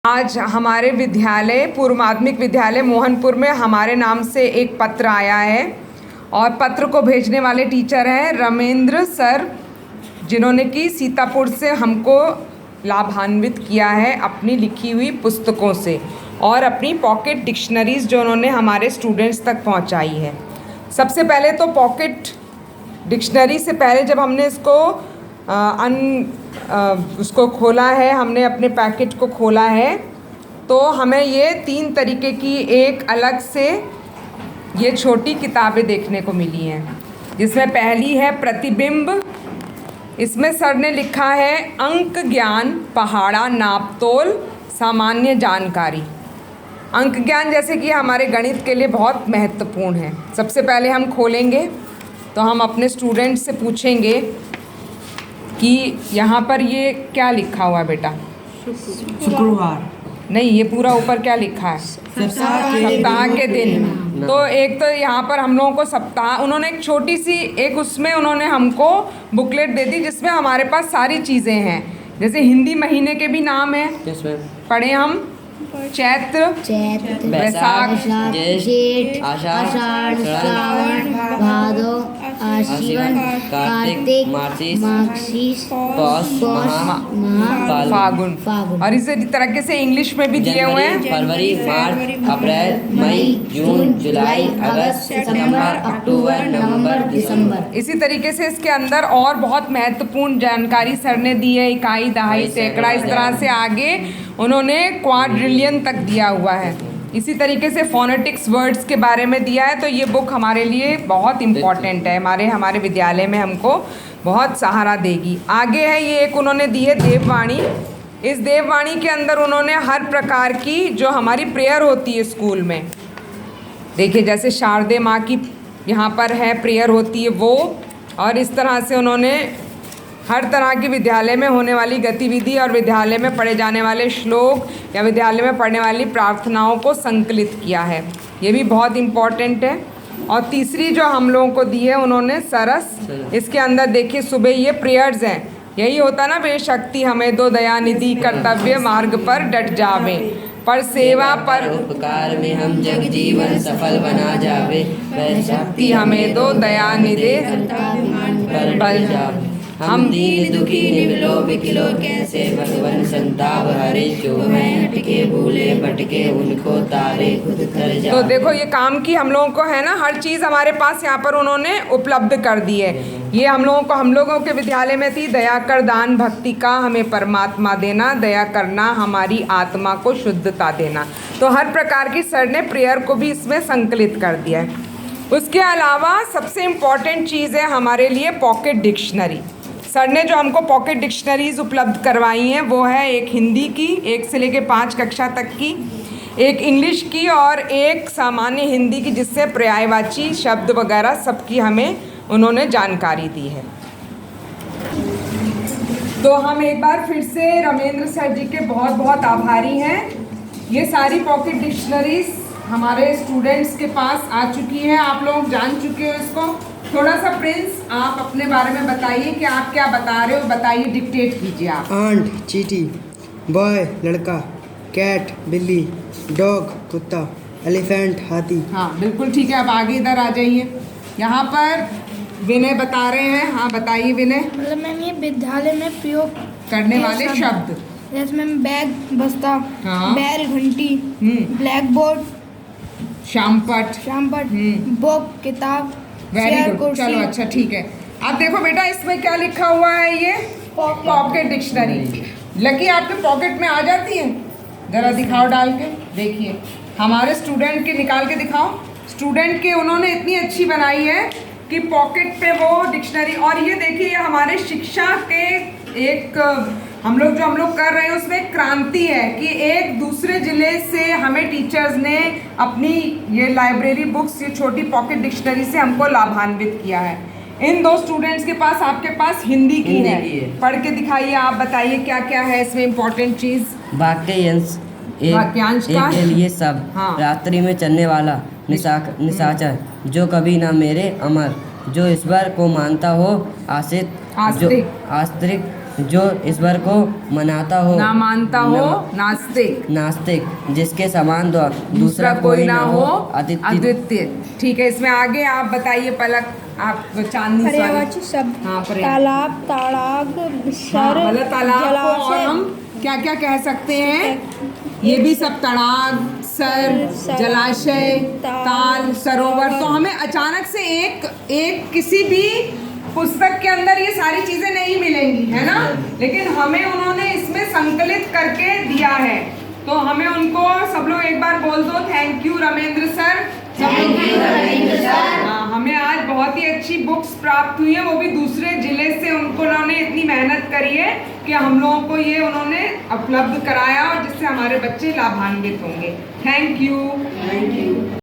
आज हमारे विद्यालय पूर्व माध्यमिक विद्यालय मोहनपुर में हमारे नाम से एक पत्र आया है और पत्र को भेजने वाले टीचर हैं रमेंद्र सर, जिन्होंने कि सीतापुर से हमको लाभान्वित किया है अपनी लिखी हुई पुस्तकों से और अपनी पॉकेट डिक्शनरीज़ जो उन्होंने हमारे स्टूडेंट्स तक पहुंचाई है। सबसे पहले तो पॉकेट डिक्शनरी से पहले जब हमने इसको उसको खोला है, हमने अपने पैकेट को खोला है, तो हमें ये 3 तरीके की एक अलग से ये छोटी किताबें देखने को मिली हैं, जिसमें पहली है प्रतिबिंब। इसमें सर ने लिखा है अंक ज्ञान पहाड़ा नापतोल सामान्य जानकारी। अंक ज्ञान जैसे कि हमारे गणित के लिए बहुत महत्वपूर्ण है। सबसे पहले हम खोलेंगे तो हम अपने स्टूडेंट से पूछेंगे कि यहाँ पर ये क्या लिखा हुआ है बेटा? शुक्रवार नहीं, ये पूरा ऊपर क्या लिखा है? सप्ताह के दिन। तो एक तो यहाँ पर हम लोगों को सप्ताह, उन्होंने एक छोटी सी एक उसमें उन्होंने हमको बुकलेट दे दी जिसमें हमारे पास सारी चीज़ें हैं। जैसे हिंदी महीने के भी नाम हैं, पढ़े हम चैत्र, वैशाख, जेठ, आषाढ़, श्रावण, भादो, आश्विन, कार्तिक, मार्गशीर्ष, पौष, फागुन। और इसी तरीके से इंग्लिश में भी दिए हुए हैं फरवरी, मार्च, अप्रैल, मई, जून, जुलाई, अगस्त, सितंबर, अक्टूबर, नवंबर, दिसंबर। इसी तरीके से इसके अंदर और बहुत महत्वपूर्ण जानकारी सर ने दी है, इकाई, दहाई, सैकड़ा, इस तरह से आगे उन्होंने क्वाड्रिलियन तक दिया हुआ है। इसी तरीके से फोनेटिक्स वर्ड्स के बारे में दिया है। तो ये बुक हमारे लिए बहुत इम्पॉर्टेंट है, हमारे विद्यालय में हमको बहुत सहारा देगी। आगे है ये एक उन्होंने दी है देववाणी। इस देववाणी के अंदर उन्होंने हर प्रकार की जो हमारी प्रेयर होती है स्कूल में, देखिए जैसे शारदे माँ की यहाँ पर है प्रेयर होती है वो, और इस तरह से उन्होंने हर तरह की विद्यालय में होने वाली गतिविधि और विद्यालय में पढ़े जाने वाले श्लोक या विद्यालय में पढ़ने वाली प्रार्थनाओं को संकलित किया है। ये भी बहुत इम्पॉर्टेंट है। और तीसरी जो हम लोगों को दी है उन्होंने सरस। इसके अंदर देखिए सुबह ये प्रेयर्स हैं, यही होता ना, बेशक्ति हमें दो दया निधि कर्तव्य मार्ग पर डट जावे, पर सेवा पर उपकार में हम जग जीवन सफल बना जावे, वह शक्ति हमें दो दया निधे पर बल जावे। हम दीन दुखी निवलो बिकलो कैसे भगवन संताप हरे, जो मैं हटके भूले भटके उनको तारे खुद कर जा। तो देखो ये काम की हम लोगों को है ना, हर चीज़ हमारे पास यहाँ पर उन्होंने उपलब्ध कर दी है। ये हम लोगों के विद्यालय में थी, दया कर दान भक्ति का हमें परमात्मा देना, दया करना हमारी आत्मा को शुद्धता देना। तो हर प्रकार की सर ने प्रेयर को भी इसमें संकलित कर दिया है। उसके अलावा सबसे इम्पॉर्टेंट चीज़ है हमारे लिए पॉकेट डिक्शनरी। सर ने जो हमको पॉकेट डिक्शनरीज़ उपलब्ध करवाई हैं वो है एक हिंदी की 1 से लेकर 5 कक्षा तक की, एक इंग्लिश की और एक सामान्य हिंदी की, जिससे पर्यायवाची शब्द वगैरह सबकी हमें उन्होंने जानकारी दी है। तो हम एक बार फिर से रमेंद्र सर जी के बहुत बहुत आभारी हैं। ये सारी पॉकेट डिक्शनरीज़ हमारे स्टूडेंट्स के पास आ चुकी हैं, आप लोग जान चुके हो इसको। थोड़ा सा प्रिंस आप अपने बारे में बताइए कि आप क्या बता रहे हो, बताइए, डिक्टेट कीजिए आप। आंट चींटी, बॉय लड़का, कैट बिल्ली, डॉग कुत्ता, एलिफेंट हाथी। हाँ बिल्कुल ठीक है, अब आगे इधर आ जाइए। यहाँ पर विनय बता रहे हैं। हाँ बताइए विनय। मतलब मैम ये विद्यालय में प्रयोग करने वाले शब्द, जैसे मैम बैग बस्ता, हाँ। बैल घंटी, ब्लैक बोर्ड, शामपट, बुक किताब, वेरी चेयर, गुड। कुर्सी। चलो अच्छा ठीक है। अब देखो बेटा इसमें क्या लिखा हुआ है, ये पॉकेट डिक्शनरी। लकी आपके पॉकेट में आ जाती है, ज़रा दिखाओ डाल के, देखिए हमारे स्टूडेंट के निकाल के दिखाओ। स्टूडेंट के उन्होंने इतनी अच्छी बनाई है कि पॉकेट पे वो डिक्शनरी, और ये देखिए हमारे शिक्षा के एक हम लोग कर रहे हैं उसमें क्रांति है कि एक दूसरे ज़िले से हमें टीचर्स ने अपनी ये लाइब्रेरी बुक्स, ये छोटी पॉकेट डिक्शनरी से हमको लाभान्वित किया है। इन 2 स्टूडेंट्स के पास आपके पास हिंदी की है, पढ़ के दिखाइए, आप बताइए क्या क्या है इसमें इम्पोर्टेंट चीज़। वाक्यांश का लिए सब, हाँ। रात्रि में चलने वाला निशाचर, जो कभी ना मेरे अमर, जो ईश्वर को मानता हो आस्तिक, जो ईश्वर को मनाता हो, ना मानता हो, नास्तिक। नास्तिक, जिसके समान दूसरा कोई ना हो, अद्वितीय। अद्वितीय। ठीक है, इसमें आगे आप बताइए पलक, आप चांदनी स्वामी। पर्यायवाची शब्द हाँ, तालाब, ताड़ाग, हाँ, सर, मतलब तालाब को और जलाशय, हम क्या क्या कह सकते हैं? ये भी सब तड़ाग, सर, जलाशय, ताल, सरोवर। तो हमें अचानक से एक किसी भी पुस्तक के अंदर ये सारी चीजें नहीं मिलेंगी, है ना? लेकिन हमें उन्होंने इसमें संकलित करके दिया है, तो हमें उनको सब लोग एक बार बोल दो, थैंक यू रमेंद्र सर। हाँ, हमें आज बहुत ही अच्छी बुक्स प्राप्त हुई है, वो भी दूसरे जिले से। उन्होंने इतनी मेहनत करी है कि हम लोगों को ये उन्होंने उपलब्ध कराया, और जिससे हमारे बच्चे लाभान्वित होंगे। Thank you.